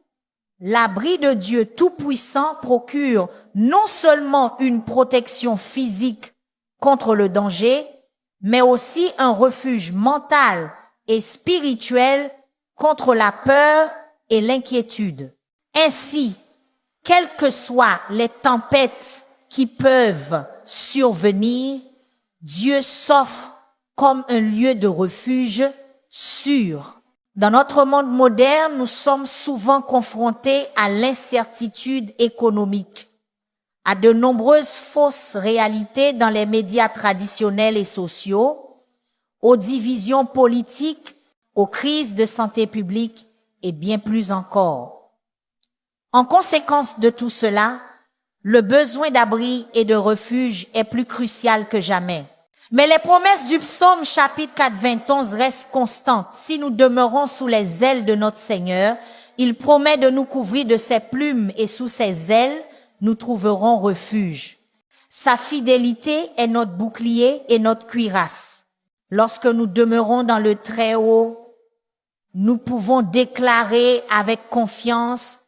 l'abri de Dieu Tout-Puissant procure non seulement une protection physique contre le danger, mais aussi un refuge mental et spirituel contre la peur et l'inquiétude. Ainsi, quelles que soient les tempêtes qui peuvent survenir, Dieu s'offre comme un lieu de refuge sûr. Dans notre monde moderne, nous sommes souvent confrontés à l'incertitude économique, à de nombreuses fausses réalités dans les médias traditionnels et sociaux, aux divisions politiques, aux crises de santé publique et bien plus encore. En conséquence de tout cela, le besoin d'abri et de refuge est plus crucial que jamais. Mais les promesses du psaume chapitre 91 restent constantes. Si nous demeurons sous les ailes de notre Seigneur, il promet de nous couvrir de ses plumes et sous ses ailes, nous trouverons refuge. Sa fidélité est notre bouclier et notre cuirasse. Lorsque nous demeurons dans le Très-Haut, nous pouvons déclarer avec confiance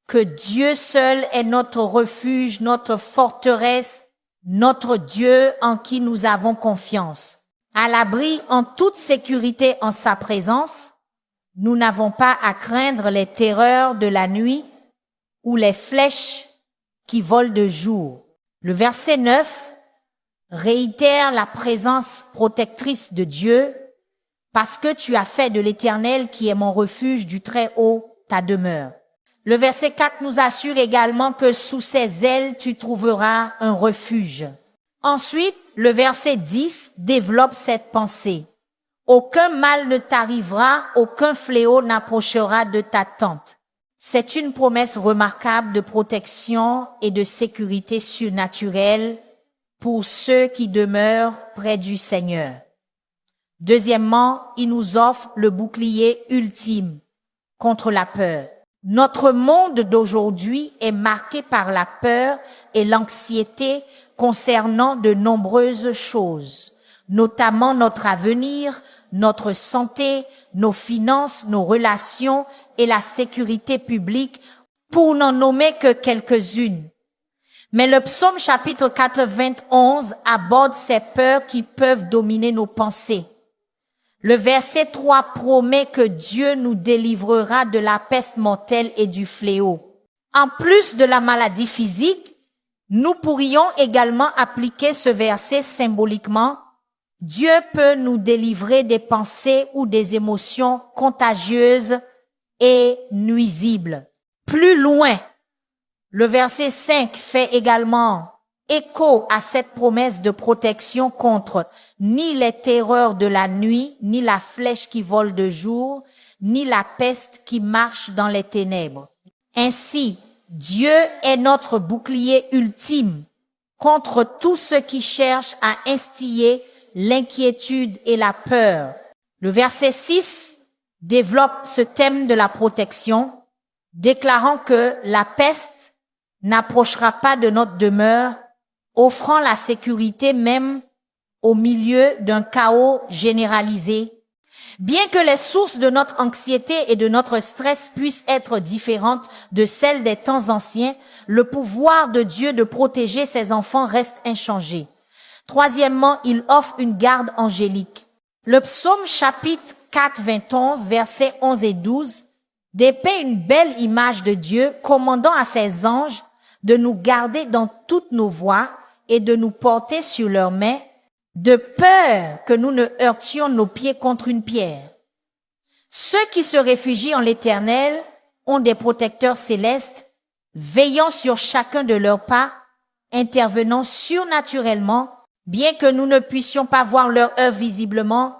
que Dieu seul est notre refuge, notre forteresse, notre Dieu en qui nous avons confiance. À l'abri en toute sécurité en sa présence, nous n'avons pas à craindre les terreurs de la nuit ou les flèches qui volent de jour. Le verset 9 réitère la présence protectrice de Dieu parce que tu as fait de l'Éternel qui est mon refuge du Très-Haut ta demeure. Le verset 4 nous assure également que sous ses ailes, tu trouveras un refuge. Ensuite, le verset 10 développe cette pensée. Aucun mal ne t'arrivera, aucun fléau n'approchera de ta tente. C'est une promesse remarquable de protection et de sécurité surnaturelle pour ceux qui demeurent près du Seigneur. Deuxièmement, il nous offre le bouclier ultime contre la peur. Notre monde d'aujourd'hui est marqué par la peur et l'anxiété concernant de nombreuses choses, notamment notre avenir, notre santé, nos finances, nos relations et la sécurité publique, pour n'en nommer que quelques-unes. Mais le psaume chapitre 91 aborde ces peurs qui peuvent dominer nos pensées. Le verset 3 promet que Dieu nous délivrera de la peste mortelle et du fléau. En plus de la maladie physique, nous pourrions également appliquer ce verset symboliquement. Dieu peut nous délivrer des pensées ou des émotions contagieuses et nuisibles. Plus loin, le verset 5 fait également écho à cette promesse de protection contre ni les terreurs de la nuit, ni la flèche qui vole de jour, ni la peste qui marche dans les ténèbres. Ainsi, Dieu est notre bouclier ultime contre tous ceux qui cherchent à instiller l'inquiétude et la peur. Le verset 6 développe ce thème de la protection, déclarant que la peste n'approchera pas de notre demeure, offrant la sécurité même au milieu d'un chaos généralisé. Bien que les sources de notre anxiété et de notre stress puissent être différentes de celles des temps anciens, le pouvoir de Dieu de protéger ses enfants reste inchangé. Troisièmement, il offre une garde angélique. Le psaume chapitre 91, versets 11 et 12, dépeint une belle image de Dieu commandant à ses anges de nous garder dans toutes nos voies et de nous porter sur leurs mains, de peur que nous ne heurtions nos pieds contre une pierre. Ceux qui se réfugient en l'Éternel ont des protecteurs célestes, veillant sur chacun de leurs pas, intervenant surnaturellement, bien que nous ne puissions pas voir leur œuvre visiblement.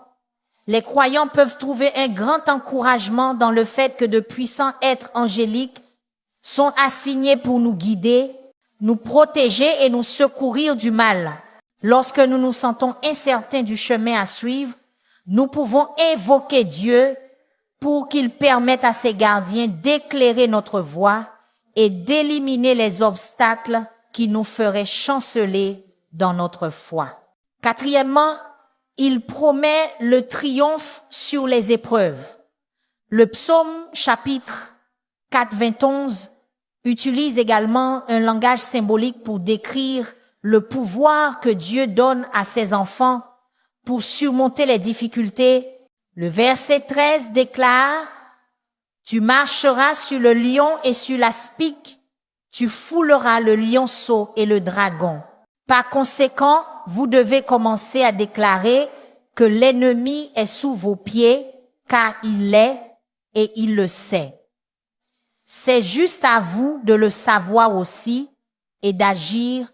Les croyants peuvent trouver un grand encouragement dans le fait que de puissants êtres angéliques sont assignés pour nous guider, nous protéger et nous secourir du mal. Lorsque nous nous sentons incertains du chemin à suivre, nous pouvons invoquer Dieu pour qu'il permette à ses gardiens d'éclairer notre voie et d'éliminer les obstacles qui nous feraient chanceler dans notre foi. Quatrièmement, il promet le triomphe sur les épreuves. Le psaume chapitre 4, 21 utilise également un langage symbolique pour décrire le pouvoir que Dieu donne à ses enfants pour surmonter les difficultés. Le verset 13 déclare: « Tu marcheras sur le lion et sur l'aspic, tu fouleras le lionceau et le dragon. » Par conséquent, vous devez commencer à déclarer que l'ennemi est sous vos pieds, car il l'est et il le sait. C'est juste à vous de le savoir aussi et d'agir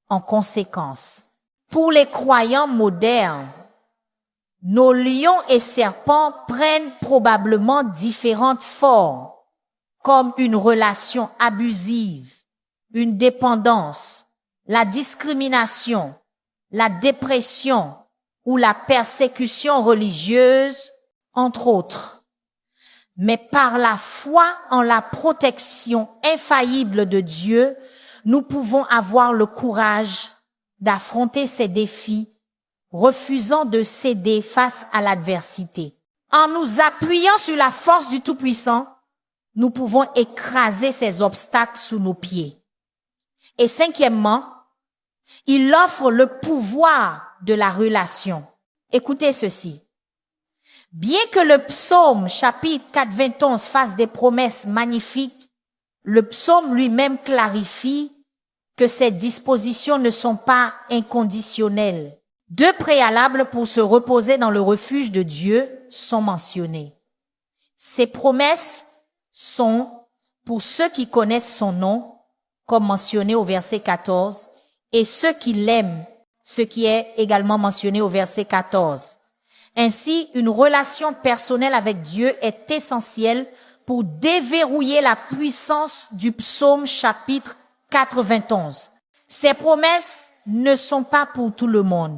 en conséquence. Pour les croyants modernes, nos lions et serpents prennent probablement différentes formes, comme une relation abusive, une dépendance, la discrimination, la dépression ou la persécution religieuse, entre autres. Mais par la foi en la protection infaillible de Dieu, nous pouvons avoir le courage d'affronter ces défis, refusant de céder face à l'adversité. En nous appuyant sur la force du Tout-Puissant, nous pouvons écraser ces obstacles sous nos pieds. Et cinquièmement, il offre le pouvoir de la relation. Écoutez ceci. Bien que le psaume chapitre 4, 21 fasse des promesses magnifiques, le psaume lui-même clarifie que ces dispositions ne sont pas inconditionnelles. Deux préalables pour se reposer dans le refuge de Dieu sont mentionnés. Ces promesses sont pour ceux qui connaissent son nom, comme mentionné au verset 14, et ceux qui l'aiment, ce qui est également mentionné au verset 14. Ainsi, une relation personnelle avec Dieu est essentielle pour déverrouiller la puissance du psaume chapitre 91. Ces promesses ne sont pas pour tout le monde.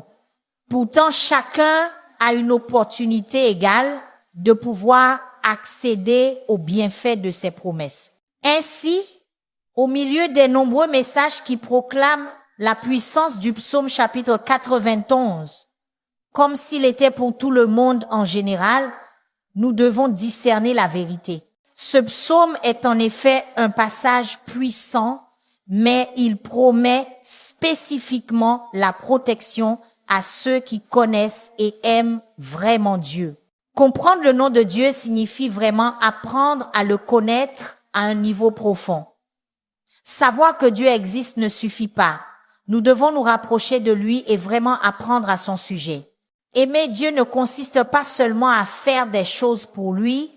Pourtant, chacun a une opportunité égale de pouvoir accéder aux bienfaits de ces promesses. Ainsi, au milieu des nombreux messages qui proclament la puissance du psaume chapitre 91, comme s'il était pour tout le monde en général, nous devons discerner la vérité. Ce psaume est en effet un passage puissant, mais il promet spécifiquement la protection à ceux qui connaissent et aiment vraiment Dieu. Comprendre le nom de Dieu signifie vraiment apprendre à le connaître à un niveau profond. Savoir que Dieu existe ne suffit pas. Nous devons nous rapprocher de lui et vraiment apprendre à son sujet. Aimer Dieu ne consiste pas seulement à faire des choses pour lui,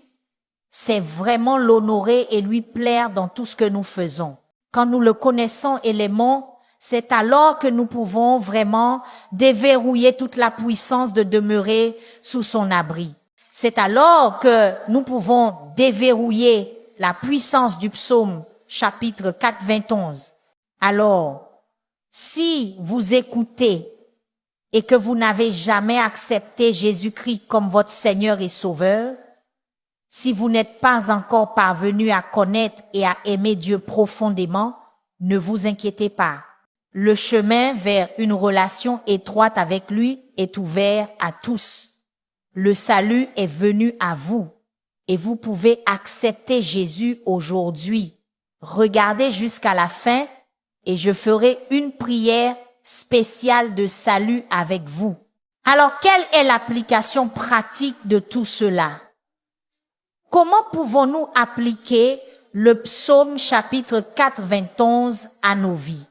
c'est vraiment l'honorer et lui plaire dans tout ce que nous faisons. Quand nous le connaissons et l'aimons, c'est alors que nous pouvons vraiment déverrouiller toute la puissance de demeurer sous son abri. C'est alors que nous pouvons déverrouiller la puissance du psaume chapitre 4, 21. Alors, si vous écoutez et que vous n'avez jamais accepté Jésus-Christ comme votre Seigneur et Sauveur, si vous n'êtes pas encore parvenu à connaître et à aimer Dieu profondément, ne vous inquiétez pas. Le chemin vers une relation étroite avec lui est ouvert à tous. Le salut est venu à vous et vous pouvez accepter Jésus aujourd'hui. Regardez jusqu'à la fin et je ferai une prière spéciale de salut avec vous. Alors, quelle est l'application pratique de tout cela? Comment pouvons-nous appliquer le psaume chapitre 4, 21 à nos vies?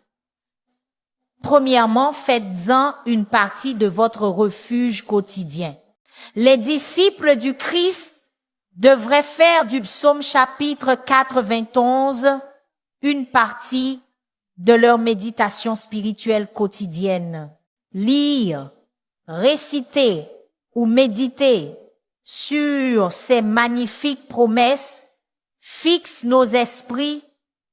Premièrement, faites-en une partie de votre refuge quotidien. Les disciples du Christ devraient faire du psaume chapitre 91 une partie de leur méditation spirituelle quotidienne. Lire, réciter ou méditer sur ces magnifiques promesses fixe nos esprits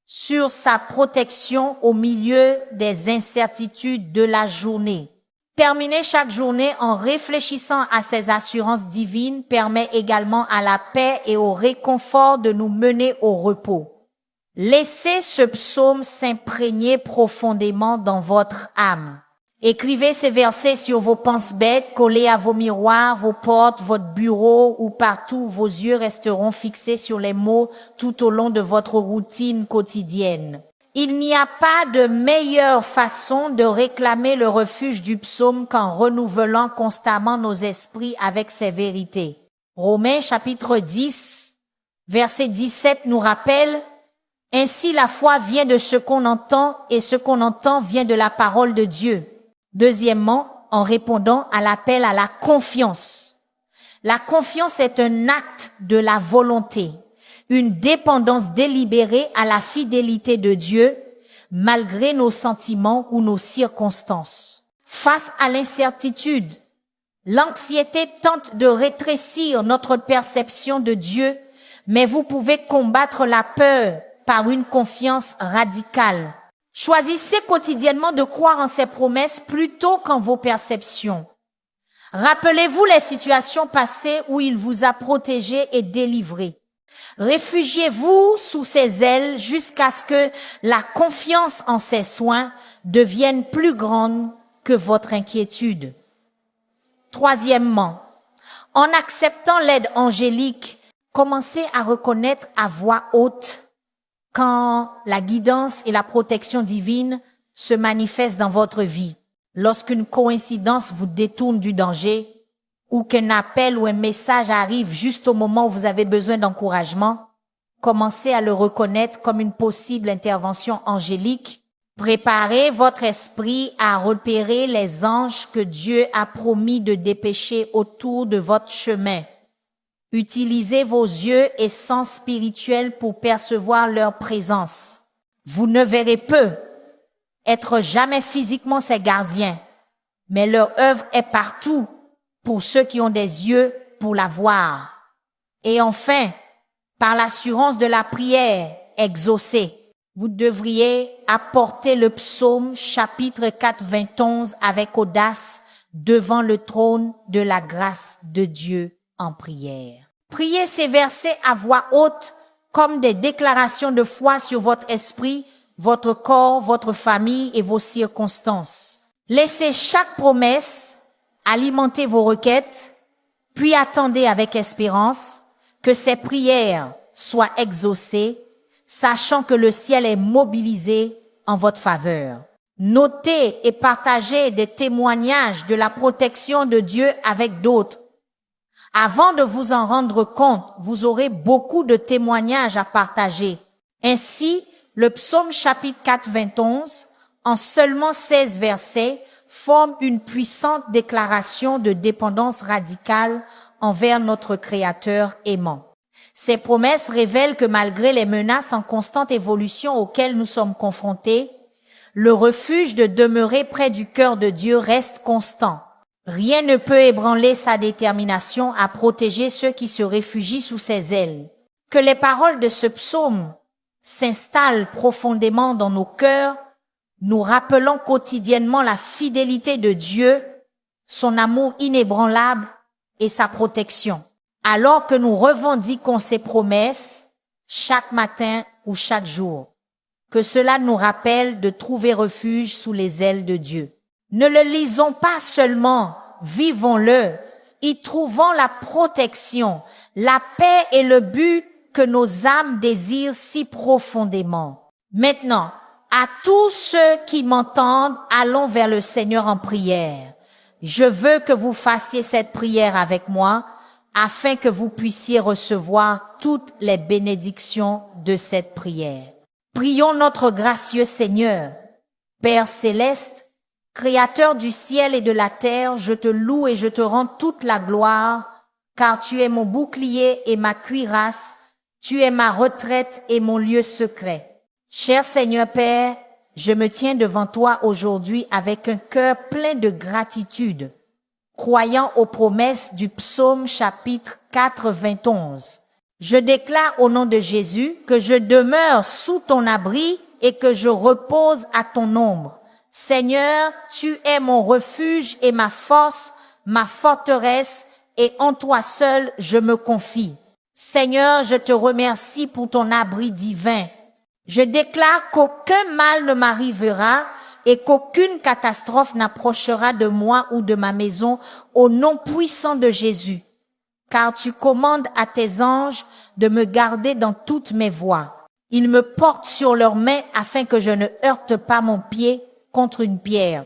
sur sa protection au milieu des incertitudes de la journée. Terminer chaque journée en réfléchissant à ces assurances divines permet également à la paix et au réconfort de nous mener au repos. Laissez ce psaume s'imprégner profondément dans votre âme. Écrivez ces versets sur vos pense-bêtes, collés à vos miroirs, vos portes, votre bureau ou partout où vos yeux resteront fixés sur les mots tout au long de votre routine quotidienne. Il n'y a pas de meilleure façon de réclamer le refuge du psaume qu'en renouvelant constamment nos esprits avec ces vérités. Romains chapitre 10, verset 17 nous rappelle « Ainsi la foi vient de ce qu'on entend et ce qu'on entend vient de la parole de Dieu. » Deuxièmement, en répondant à l'appel à la confiance. La confiance est un acte de la volonté, une dépendance délibérée à la fidélité de Dieu, malgré nos sentiments ou nos circonstances. Face à l'incertitude, l'anxiété tente de rétrécir notre perception de Dieu, mais vous pouvez combattre la peur par une confiance radicale. Choisissez quotidiennement de croire en ses promesses plutôt qu'en vos perceptions. Rappelez-vous les situations passées où il vous a protégé et délivré. Réfugiez-vous sous ses ailes jusqu'à ce que la confiance en ses soins devienne plus grande que votre inquiétude. Troisièmement, en acceptant l'aide angélique, commencez à reconnaître à voix haute quand la guidance et la protection divine se manifestent dans votre vie. Lorsqu'une coïncidence vous détourne du danger ou qu'un appel ou un message arrive juste au moment où vous avez besoin d'encouragement, commencez à le reconnaître comme une possible intervention angélique. Préparez votre esprit à repérer les anges que Dieu a promis de dépêcher autour de votre chemin. Utilisez vos yeux et sens spirituels pour percevoir leur présence. Vous ne verrez peu, être jamais physiquement ses gardiens, mais leur œuvre est partout pour ceux qui ont des yeux pour la voir. Et enfin, par l'assurance de la prière exaucée, vous devriez apporter le psaume chapitre 91 avec audace devant le trône de la grâce de Dieu en prière. Priez ces versets à voix haute comme des déclarations de foi sur votre esprit, votre corps, votre famille et vos circonstances. Laissez chaque promesse alimenter vos requêtes, puis attendez avec espérance que ces prières soient exaucées, sachant que le ciel est mobilisé en votre faveur. Notez et partagez des témoignages de la protection de Dieu avec d'autres. Avant de vous en rendre compte, vous aurez beaucoup de témoignages à partager. Ainsi, le psaume chapitre 91, en seulement 16 versets, forme une puissante déclaration de dépendance radicale envers notre Créateur aimant. Ces promesses révèlent que malgré les menaces en constante évolution auxquelles nous sommes confrontés, le refuge de demeurer près du cœur de Dieu reste constant. Rien ne peut ébranler sa détermination à protéger ceux qui se réfugient sous ses ailes. Que les paroles de ce psaume s'installent profondément dans nos cœurs, nous rappelant quotidiennement la fidélité de Dieu, son amour inébranlable et sa protection. Alors que nous revendiquons ses promesses chaque matin ou chaque jour. Que cela nous rappelle de trouver refuge sous les ailes de Dieu. Ne le lisons pas seulement, vivons-le, y trouvons la protection, la paix et le but que nos âmes désirent si profondément. Maintenant, à tous ceux qui m'entendent, allons vers le Seigneur en prière. Je veux que vous fassiez cette prière avec moi, afin que vous puissiez recevoir toutes les bénédictions de cette prière. Prions notre gracieux Seigneur. Père céleste, Créateur du ciel et de la terre, je te loue et je te rends toute la gloire, car tu es mon bouclier et ma cuirasse, tu es ma retraite et mon lieu secret. Cher Seigneur Père, je me tiens devant toi aujourd'hui avec un cœur plein de gratitude, croyant aux promesses du psaume chapitre 91. Je déclare au nom de Jésus que je demeure sous ton abri et que je repose à ton ombre. Seigneur, tu es mon refuge et ma force, ma forteresse, et en toi seul je me confie. Seigneur, je te remercie pour ton abri divin. Je déclare qu'aucun mal ne m'arrivera et qu'aucune catastrophe n'approchera de moi ou de ma maison au nom puissant de Jésus. Car tu commandes à tes anges de me garder dans toutes mes voies. Ils me portent sur leurs mains afin que je ne heurte pas mon pied contre une pierre.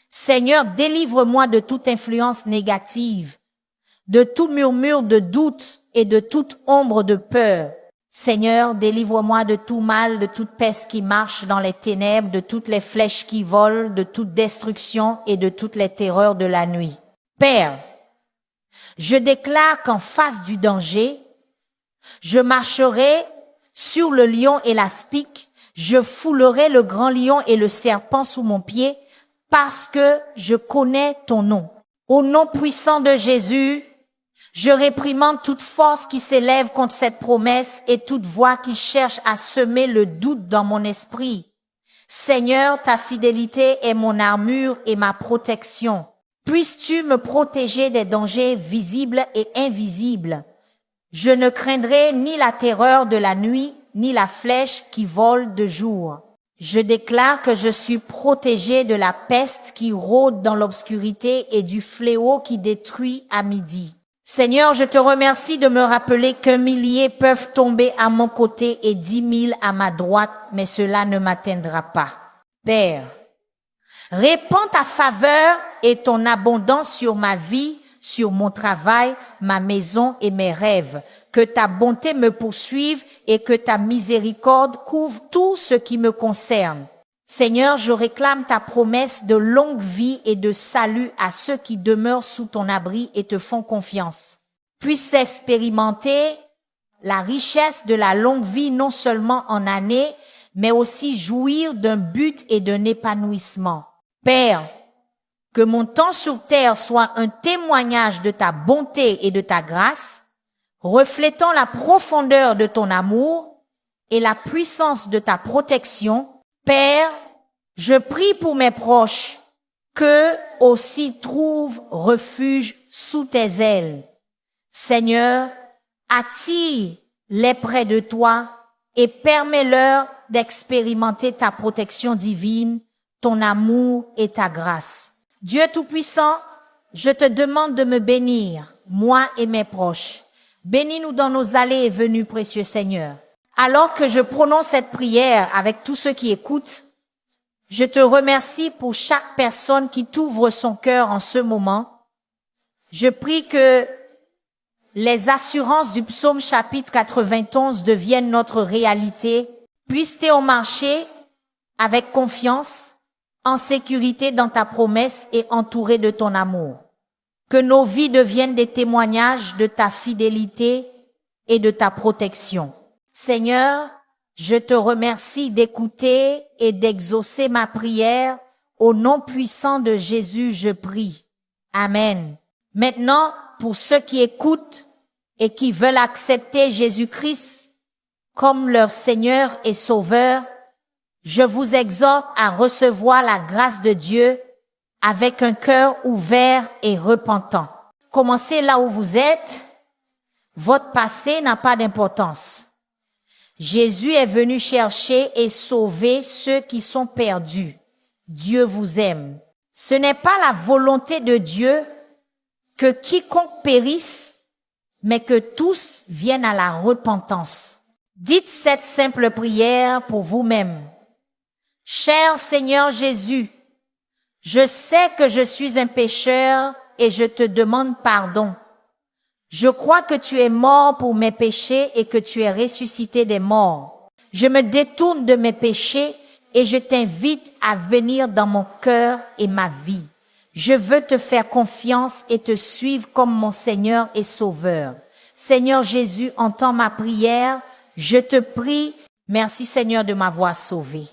Seigneur, délivre-moi de toute influence négative, de tout murmure de doute et de toute ombre de peur. Seigneur, délivre-moi de tout mal, de toute peste qui marche dans les ténèbres, de toutes les flèches qui volent, de toute destruction et de toutes les terreurs de la nuit. Père, je déclare qu'en face du danger, je marcherai sur le lion et l'aspic, je foulerai le grand lion et le serpent sous mon pied, parce que je connais ton nom. Au nom puissant de Jésus, je réprimande toute force qui s'élève contre cette promesse et toute voix qui cherche à semer le doute dans mon esprit. Seigneur, ta fidélité est mon armure et ma protection. Puisses-tu me protéger des dangers visibles et invisibles. Je ne craindrai ni la terreur de la nuit, ni la flèche qui vole de jour. Je déclare que je suis protégé de la peste qui rôde dans l'obscurité et du fléau qui détruit à midi. Seigneur, je te remercie de me rappeler qu'un millier peuvent tomber à mon côté et 10 000 à ma droite, mais cela ne m'atteindra pas. Père, répands ta faveur et ton abondance sur ma vie, sur mon travail, ma maison et mes rêves. Que ta bonté me poursuive et que ta miséricorde couvre tout ce qui me concerne. Seigneur, je réclame ta promesse de longue vie et de salut à ceux qui demeurent sous ton abri et te font confiance. Puissent expérimenter la richesse de la longue vie non seulement en années, mais aussi jouir d'un but et d'un épanouissement. Père, que mon temps sur terre soit un témoignage de ta bonté et de ta grâce, reflétant la profondeur de ton amour et la puissance de ta protection. Père, je prie pour mes proches, qu'eux aussi trouvent refuge sous tes ailes. Seigneur, attire-les près de toi et permets-leur d'expérimenter ta protection divine, ton amour et ta grâce. Dieu Tout-Puissant, je te demande de me bénir, moi et mes proches. Bénis-nous dans nos allées et venues, précieux Seigneur. Alors que je prononce cette prière avec tous ceux qui écoutent, je te remercie pour chaque personne qui t'ouvre son cœur en ce moment. Je prie que les assurances du psaume chapitre 91 deviennent notre réalité. Puisses-tu en marcher avec confiance, en sécurité dans ta promesse et entouré de ton amour. Que nos vies deviennent des témoignages de ta fidélité et de ta protection. Seigneur, je te remercie d'écouter et d'exaucer ma prière. Au nom puissant de Jésus, je prie. Amen. Maintenant, pour ceux qui écoutent et qui veulent accepter Jésus-Christ comme leur Seigneur et Sauveur, je vous exhorte à recevoir la grâce de Dieu avec un cœur ouvert et repentant. Commencez là où vous êtes. Votre passé n'a pas d'importance. Jésus est venu chercher et sauver ceux qui sont perdus. Dieu vous aime. Ce n'est pas la volonté de Dieu que quiconque périsse, mais que tous viennent à la repentance. Dites cette simple prière pour vous-même. Cher Seigneur Jésus, je sais que je suis un pécheur et je te demande pardon. Je crois que tu es mort pour mes péchés et que tu es ressuscité des morts. Je me détourne de mes péchés et je t'invite à venir dans mon cœur et ma vie. Je veux te faire confiance et te suivre comme mon Seigneur et Sauveur. Seigneur Jésus, entends ma prière. Je te prie. Merci Seigneur de m'avoir sauvé.